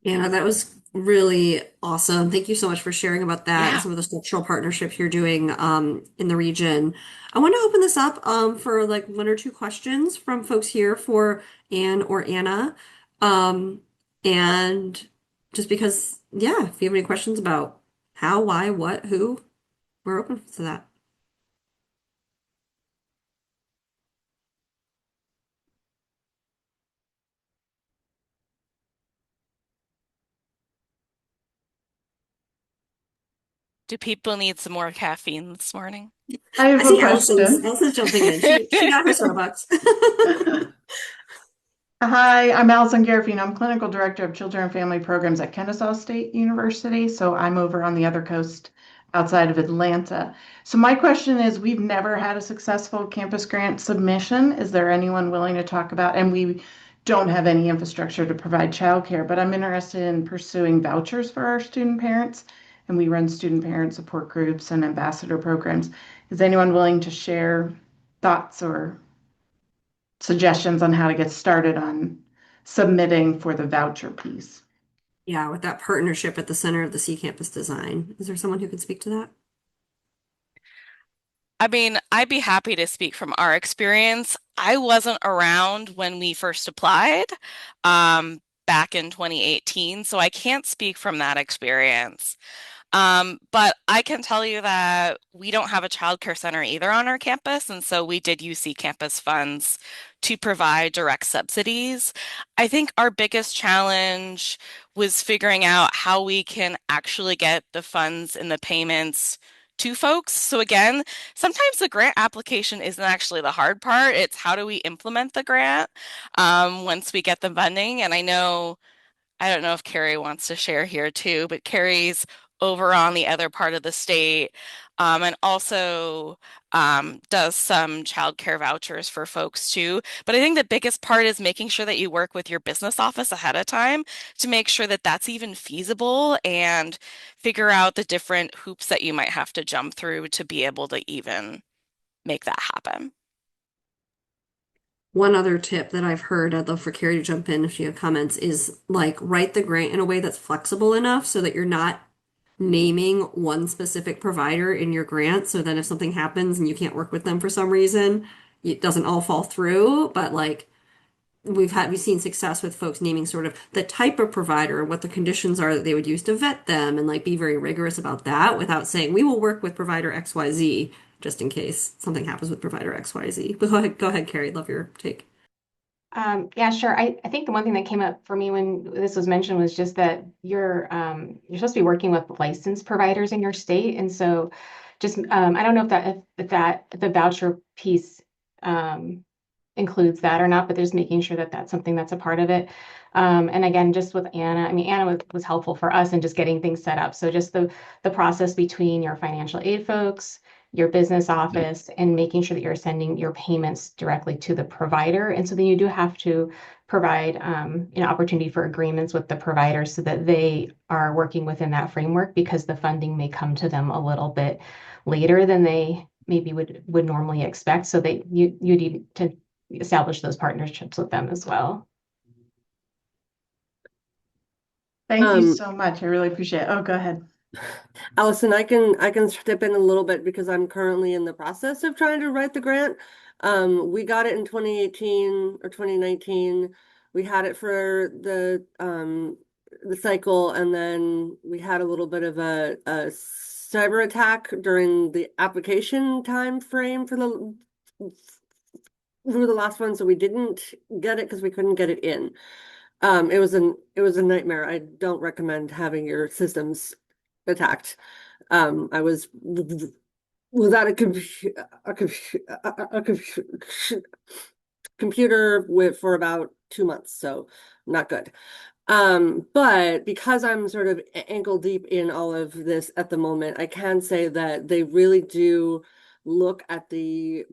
Yeah, that was really awesome. Thank you so much for sharing about that and Yeah. some of the structural partnerships you're doing in the region. I want to open this up for like one or two questions from folks here for Anne or Anna. Um, and just because, yeah, if you have any questions about how, why, what, who, we're open to that. Do people need some more caffeine this morning? I I have a see Allison's question. Allison's jumping in. She got her Starbucks. Hi, I'm Allison Garifino. I'm Clinical Director of Children and Family Programs at Kennesaw State University. So I'm over on the other coast outside of Atlanta. So my question is, we've never had a successful campus grant submission. Is there anyone willing to talk about? And we don't have any infrastructure to provide childcare, but I'm interested in pursuing vouchers for our student parents. And we run student parent support groups and ambassador programs. Is anyone willing to share thoughts or suggestions on how to get started on submitting for the voucher piece? Yeah, with that partnership at the center of the C Campus design. Is there someone who can speak to that? I mean, I'd be happy to speak from our experience. I wasn't around when we first applied, back in 2018, so I can't speak from that experience. But I can tell you that we don't have a childcare center either on our campus, and so we did use campus funds to provide direct subsidies. I think our biggest challenge was figuring out how we can actually get the funds and the payments to folks. So again, sometimes the grant application isn't actually the hard part. It's how do we implement the grant once we get the funding. And I don't know if Carrie wants to share here too, but Carrie's over on the other part of the state, and also does some childcare vouchers for folks too. But I think the biggest part is making sure that you work with your business office ahead of time to make sure that that's even feasible and figure out the different hoops that you might have to jump through to be able to even make that happen. One other tip that I've heard, I'd love for Carrie to jump in if she have comments, is like write the grant in a way that's flexible enough so that you're not naming one specific provider in your grant so that if something happens and you can't work with them for some reason, it doesn't all fall through. But like we've seen success with folks naming sort of the type of provider, what the conditions are that they would use to vet them, and like be very rigorous about that without saying we will work with provider XYZ just in case something happens with provider XYZ. But go ahead, Carrie. Love your take. Yeah, sure. I think the one thing that came up for me when this was mentioned was just that you're supposed to be working with licensed providers in your state, and so just I don't know if the voucher piece includes that or not, but just making sure that that's something that's a part of it. And again, just with Anna, I mean, Anna was helpful for us in just getting things set up. So just the process between your financial aid folks your business office and making sure that you're sending your payments directly to the provider. And so then you do have to provide an opportunity for agreements with the providers so that they are working within that framework, because the funding may come to them a little bit later than they maybe would normally expect. So you need to establish those partnerships with them as well. Thank you so much. I really appreciate it. Oh, go ahead. Allison, I can step in a little bit because I'm currently in the process of trying to write the grant. We got it in 2018 or 2019. We had it for the cycle, and then we had a little bit of a cyber attack during the application time frame for the last one, so we didn't get it because we couldn't get it in. It was a nightmare. I don't recommend having your systems attacked. I was without a computer for about 2 months, so not good. But because I'm sort of ankle deep in all of this at the moment, I can say that they really do look at the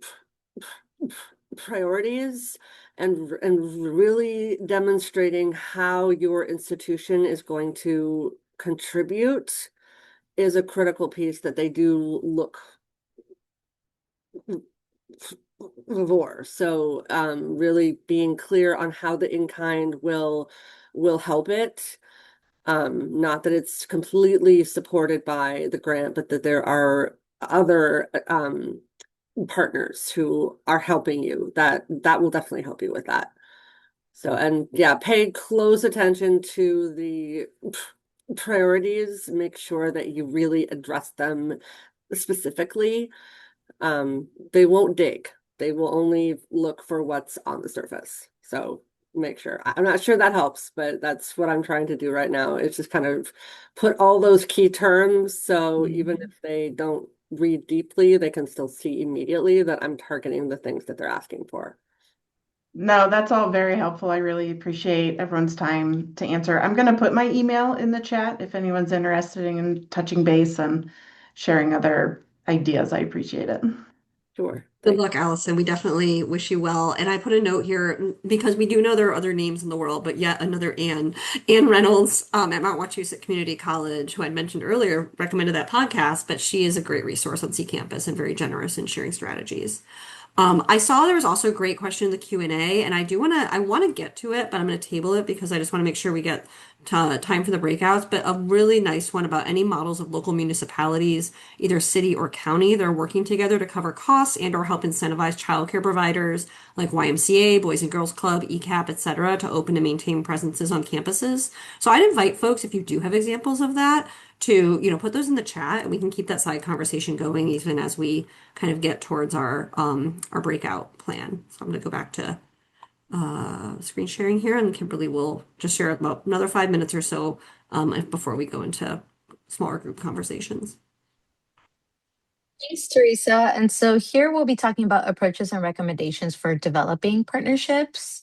priorities and really demonstrating how your institution is going to contribute is a critical piece that they do look for. So really being clear on how the in-kind will help it. Not that it's completely supported by the grant, but that there are other partners who are helping you that will definitely help you with that. So, and yeah, pay close attention to the priorities, make sure that you really address them specifically. They won't dig. They will only look for what's on the surface. So make sure. I'm not sure that helps, but that's what I'm trying to do right now. It's just kind of put all those key terms, so even if they don't read deeply, they can still see immediately that I'm targeting the things that they're asking for. No, that's all very helpful. I really appreciate everyone's time to answer. I'm going to put my email in the chat if anyone's interested in touching base and sharing other ideas. I appreciate it. Sure. Good luck, Allison. We definitely wish you well. And I put a note here because we do know there are other names in the world, but yet another Ann Reynolds at Mount Wachusett Community College, who I'd mentioned earlier, recommended that podcast, but she is a great resource on C Campus and very generous in sharing strategies. I saw there was also a great question in the Q&A, and I want to get to it, but I'm going to table it because I just want to make sure we get time for the breakouts. But a really nice one about any models of local municipalities, either city or county, they're working together to cover costs and or help incentivize childcare providers like YMCA, Boys and Girls Club, ECAP, etc., to open and maintain presences on campuses. So I'd invite folks, if you do have examples of that, to put those in the chat, and we can keep that side conversation going even as we kind of get towards our breakout plan. So I'm going to go back to screen sharing here, and Kimberly will just share about another 5 minutes or so before we go into smaller group conversations. Thanks, Teresa. And so here we'll be talking about approaches and recommendations for developing partnerships.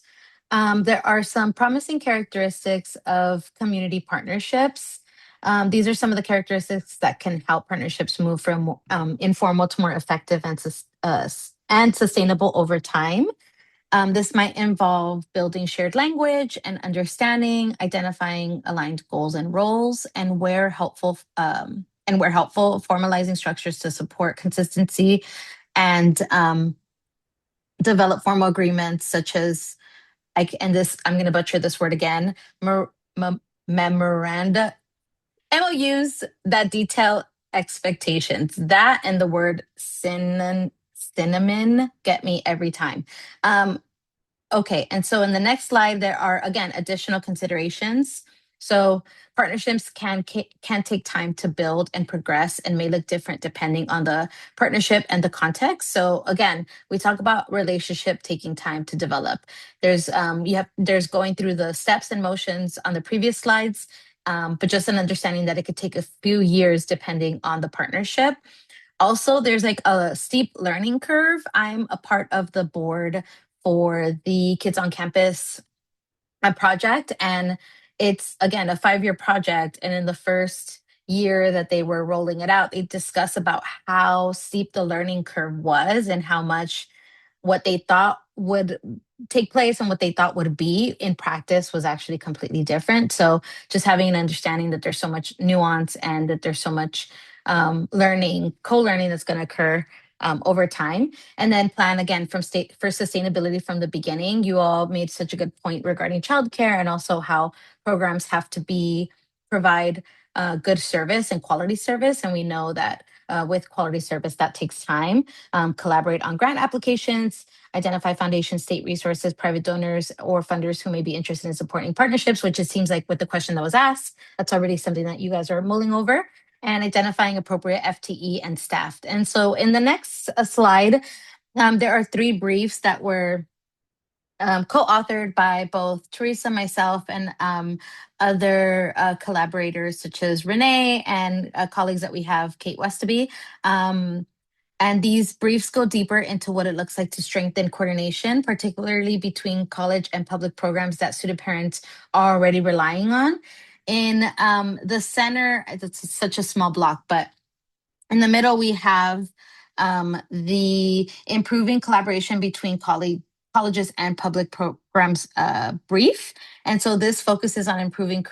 There are some promising characteristics of community partnerships. These are some of the characteristics that can help partnerships move from informal to more effective and sustainable over time. This might involve building shared language and understanding, identifying aligned goals and roles, and where helpful, formalizing structures to support consistency and develop formal agreements such as, I'm going to butcher this word again, memoranda, MOUs that detail expectations. That and the word cinnamon get me every time. Okay, and so in the next slide, there are, again, additional considerations. So partnerships can take time to build and progress and may look different depending on the partnership and the context. So again, we talk about relationship taking time to develop. There's going through the steps and motions on the previous slides, but just an understanding that it could take a few years depending on the partnership. Also, there's like a steep learning curve. I'm a part of the board for the Kids on Campus project, and it's, again, a 5-year project. And in the first year that they were rolling it out, they discuss about how steep the learning curve was and how much what they thought would take place and what they thought would be in practice was actually completely different. So just having an understanding that there's so much nuance and that there's so much learning, co-learning that's going to occur over time. And then plan again from state for sustainability from the beginning. You all made such a good point regarding childcare and also how programs have to be provide good service and quality service. And we know that with quality service, that takes time. Collaborate on grant applications, identify foundation, state resources, private donors, or funders who may be interested in supporting partnerships, which it seems like with the question that was asked, that's already something that you guys are mulling over, and identifying appropriate FTE and staff. And so in the next slide, there are 3 briefs that were co-authored by both Teresa, myself, and other collaborators such as Renee and colleagues that we have, Kate Westaby. And these briefs go deeper into what it looks like to strengthen coordination, particularly between college and public programs that student parents are already relying on. In the center, it's such a small block, but in the middle, we have the improving collaboration between colleges and public programs brief. And so this focuses on improving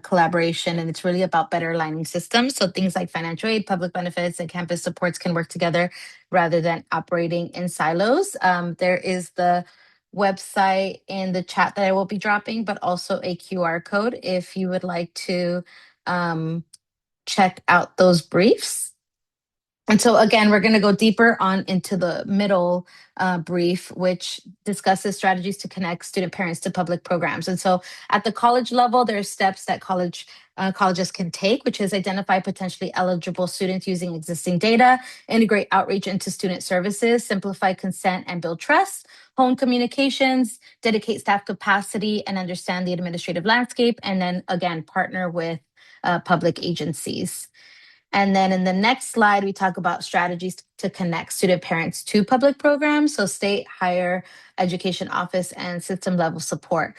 collaboration, and it's really about better aligning systems. So things like financial aid, public benefits, and campus supports can work together rather than operating in silos. There is the website in the chat that I will be dropping, but also a QR code if you would like to check out those briefs. And so again, we're going to go deeper on into the middle brief, which discusses strategies to connect student parents to public programs. And so at the college level, there are steps that colleges can take, which is identify potentially eligible students using existing data, integrate outreach into student services, simplify consent and build trust, hone communications, dedicate staff capacity, and understand the administrative landscape, and then again, partner with public agencies. And then in the next slide, we talk about strategies to connect student parents to public programs, so state, higher education office, and system level support.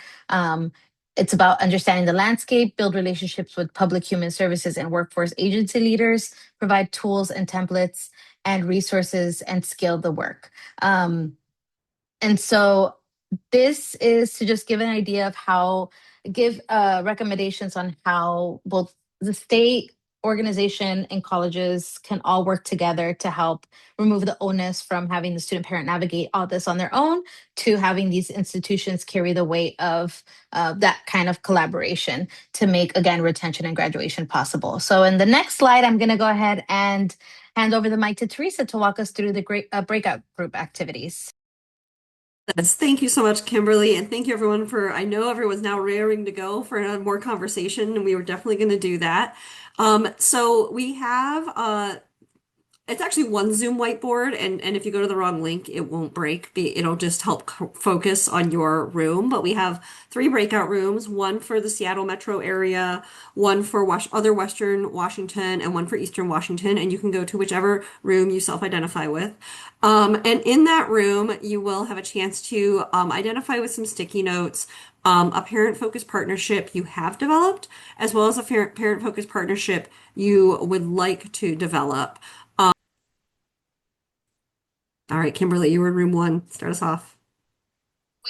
It's about understanding the landscape, build relationships with public human services and workforce agency leaders, provide tools and templates and resources, and scale the work. And so this is to just give an idea of how, give recommendations on how both the state organization and colleges can all work together to help remove the onus from having the student parent navigate all this on their own to having these institutions carry the weight of that kind of collaboration to make, again, retention and graduation possible. So in the next slide, I'm going to go ahead and hand over the mic to Teresa to walk us through the great breakout group activities. Yes, thank you so much, Kimberly, and thank you everyone for, I know everyone's now raring to go for more conversation, and we were definitely going to do that. So we have it's actually one Zoom whiteboard, and if you go to the wrong link, it won't break. It'll just help focus on your room. But we have 3 breakout rooms, one for the Seattle metro area, one for other Western Washington, and one for Eastern Washington. And you can go to whichever room you self-identify with. And in that room, you will have a chance to identify with some sticky notes a parent-focused partnership you have developed, as well as a parent-focused partnership you would like to develop. All right, Kimberly, you were in room 1. Start us off.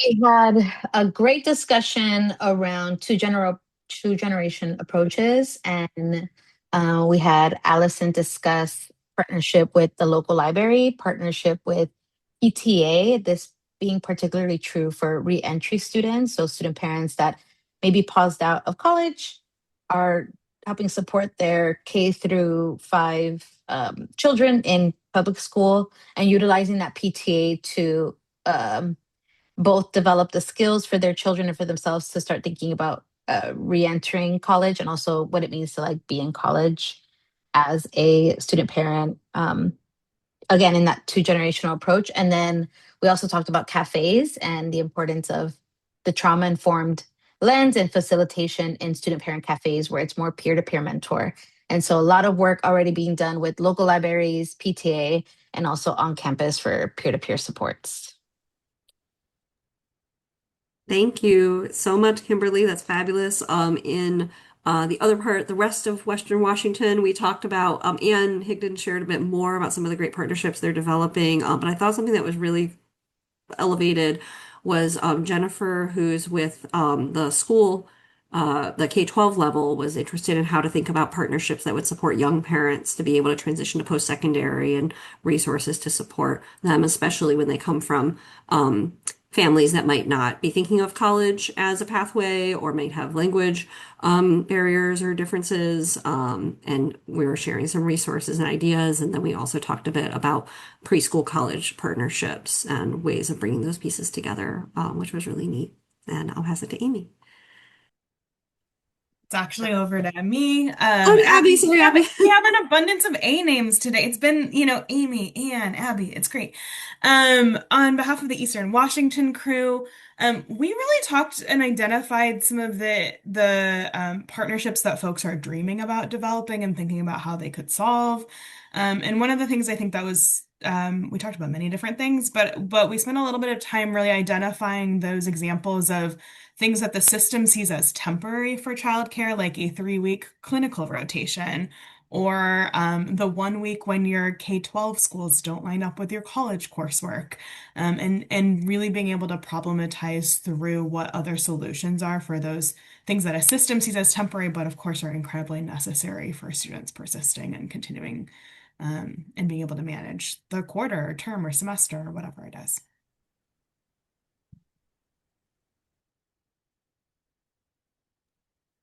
We had a great discussion around two generation approaches, and we had Allison discuss partnership with the local library, partnership with PTA, this being particularly true for reentry students, so student parents that maybe paused out of college are helping support their K through 5 children in public school and utilizing that PTA to both develop the skills for their children and for themselves to start thinking about re-entering college and also what it means to like be in college as a student parent. Again, in that 2 generational approach. And then we also talked about cafes and the importance of the trauma informed lens and facilitation in student parent cafes where it's more peer-to-peer mentor. And so a lot of work already being done with local libraries, PTA, and also on campus for peer-to-peer supports. Thank you so much, Kimberly. That's fabulous. In The other part, the rest of Western Washington, we talked about. Ann Higdon shared a bit more about some of the great partnerships they're developing. But I thought something that was really elevated was Jennifer, who's with the school, the K-12 level, was interested in how to think about partnerships that would support young parents to be able to transition to post-secondary and resources to support them, especially when they come from families that might not be thinking of college as a pathway or might have language barriers or differences. And we were sharing some resources and ideas. And then we also talked a bit about preschool college partnerships and ways of bringing those pieces together, which was really neat. And I'll pass it to Amy. It's actually over to me. Oh, Abby, Abby, sorry, Abby. we have an abundance of A names today. It's been, Amy, Ann, Abby. It's great. On behalf of the Eastern Washington crew, we really talked and identified some of the partnerships that folks are dreaming about developing and thinking about how they could solve. And one of the things I think that was we talked about many different things, but we spent a little bit of time really identifying those examples of things that the system sees as temporary for childcare, like a 3-week clinical rotation, or the 1 week when your K-12 schools don't line up with your college coursework, and really being able to problematize through what other solutions are for those things that a system sees as temporary, but of course are incredibly necessary for students persisting and continuing and being able to manage the quarter or term or semester or whatever it is.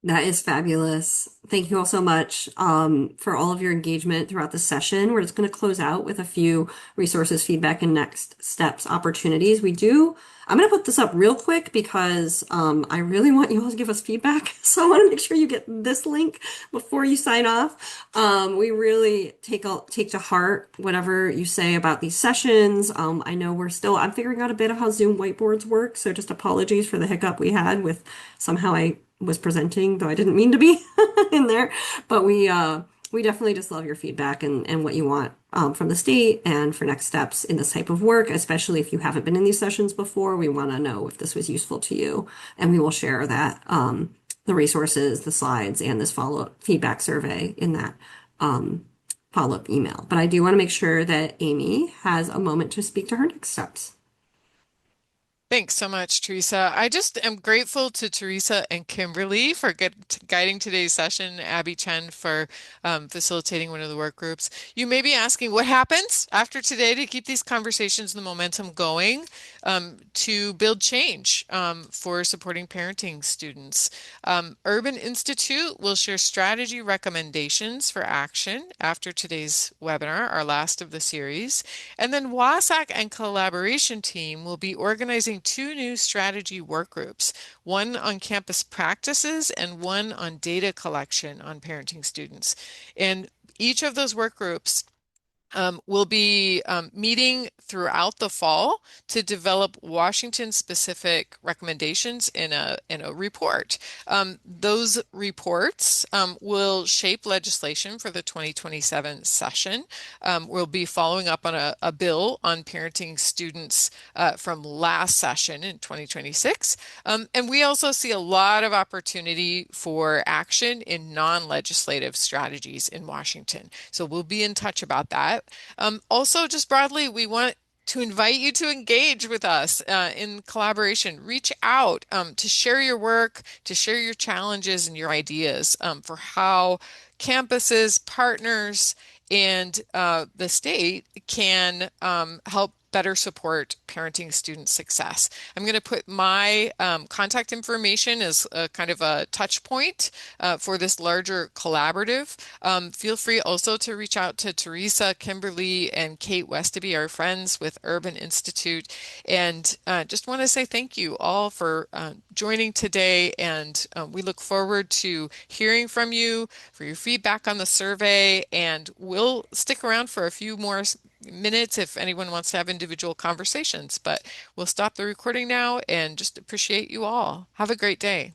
That is fabulous. Thank you all so much for all of your engagement throughout the session. We're just going to close out with a few resources, feedback, and next steps opportunities. I'm going to put this up real quick because I really want you all to give us feedback. So I want to make sure you get this link before you sign off. We really take to heart whatever you say about these sessions. I know I'm figuring out a bit of how Zoom whiteboards work. So just apologies for the hiccup we had with somehow I was presenting, though I didn't mean to be in there. But we definitely just love your feedback and what you want from the state and for next steps in this type of work, especially if you haven't been in these sessions before. We want to know if this was useful to you, and we will share that the resources, the slides, and this follow-up feedback survey in that follow-up email. But I do want to make sure that Amy has a moment to speak to her next steps. Thanks so much, Teresa. I just am grateful to Teresa and Kimberly for guiding today's session, Abby Chen for facilitating one of the work groups. You may be asking what happens after today to keep these conversations and the momentum going to build change for supporting parenting students. Urban Institute will share strategy recommendations for action after today's webinar, our last of the series. And then WASAC and collaboration team will be organizing 2 new strategy work groups, one on campus practices and one on data collection on parenting students. And each of those work groups will be meeting throughout the fall to develop Washington-specific recommendations in a report. Those reports will shape legislation for the 2027 session. We'll be following up on a bill on parenting students from last session in 2026. And we also see a lot of opportunity for action in non-legislative strategies in Washington. So we'll be in touch about that. Also, just broadly, we want to invite you to engage with us in collaboration. Reach out to share your work, to share your challenges and your ideas for how campuses, partners, and the state can help better support parenting student success. I'm going to put my contact information as a kind of a touch point for this larger collaborative. Feel free also to reach out to Teresa, Kimberly, and Kate Westaby, our friends with Urban Institute. And just want to say thank you all for joining today. And we look forward to hearing from you for your feedback on the survey. And we'll stick around for a few more minutes if anyone wants to have individual conversations, but we'll stop the recording now and just appreciate you all. Have a great day.